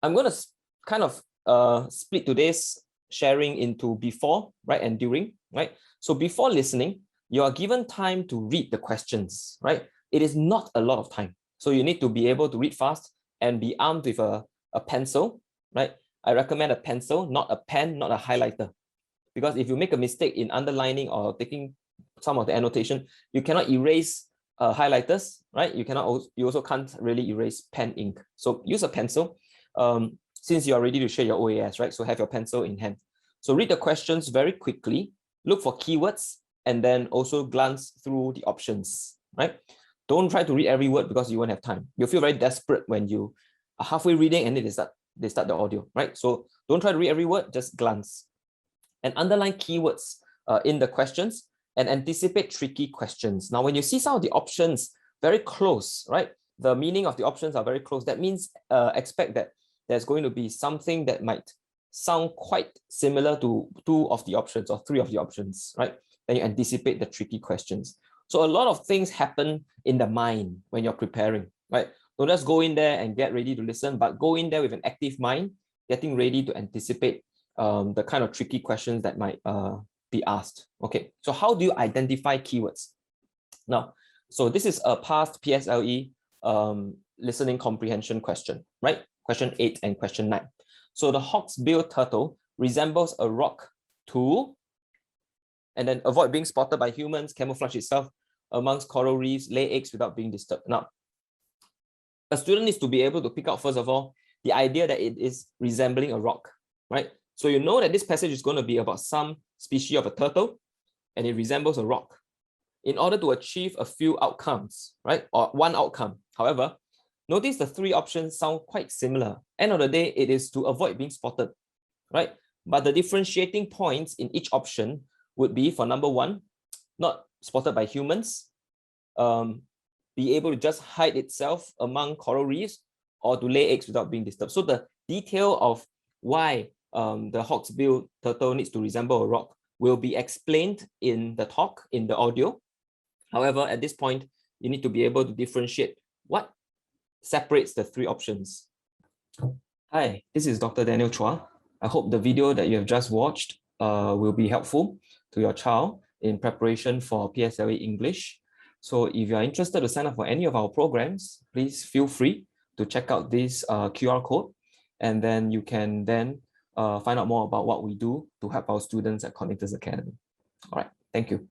I'm going to kind of split today's sharing into before, right, and during, right? So before listening, you are given time to read the questions, right? It is not a lot of time. So you need to be able to read fast and be armed with a pencil, right? I recommend a pencil, not a pen, not a highlighter. Because if you make a mistake in underlining or taking some of the annotation, you cannot erase highlighters, right? You also can't really erase pen ink. So use a pencil. Since you are ready to share your OAS, right? So have your pencil in hand. So read the questions very quickly, look for keywords, and then also glance through the options, right? Don't try to read every word because you won't have time. You'll feel very desperate when you are halfway reading and then they start the audio, right? So don't try to read every word, just glance. And underline keywords in the questions and anticipate tricky questions. Now, when you see some of the options very close, right? The meaning of the options are very close. That means expect that there's going to be something that might sound quite similar to 2 of the options or 3 of the options, right? Then you anticipate the tricky questions. So a lot of things happen in the mind when you're preparing, right? Don't just go in there and get ready to listen, but go in there with an active mind, getting ready to anticipate the kind of tricky questions that might be asked. Okay, so how do you identify keywords? Now, so this is a past PSLE listening comprehension question, right? Question 8 and question 9. So the hawksbill turtle resembles a rock to, and then avoid being spotted by humans, camouflage itself amongst coral reefs, lay eggs without being disturbed. Now, a student needs to be able to pick out, first of all, the idea that it is resembling a rock, right? So you know that this passage is going to be about some species of a turtle, and it resembles a rock. In order to achieve a few outcomes, right, or one outcome, however, notice the 3 options sound quite similar. End of the day, it is to avoid being spotted, right? But the differentiating points in each option would be, for number 1, not spotted by humans, be able to just hide itself among coral reefs, or to lay eggs without being disturbed. So the detail of why the hawksbill turtle needs to resemble a rock will be explained in the talk, in the audio. However, at this point, you need to be able to differentiate what separates the 3 options. Hi, this is Dr. Daniel Chua. I hope the video that you have just watched will be helpful to your child in preparation for PSLE English. So if you are interested to sign up for any of our programs, please feel free to check out this QR code, and then you can then find out more about what we do to help our students at Cognitus Academy. All right, thank you.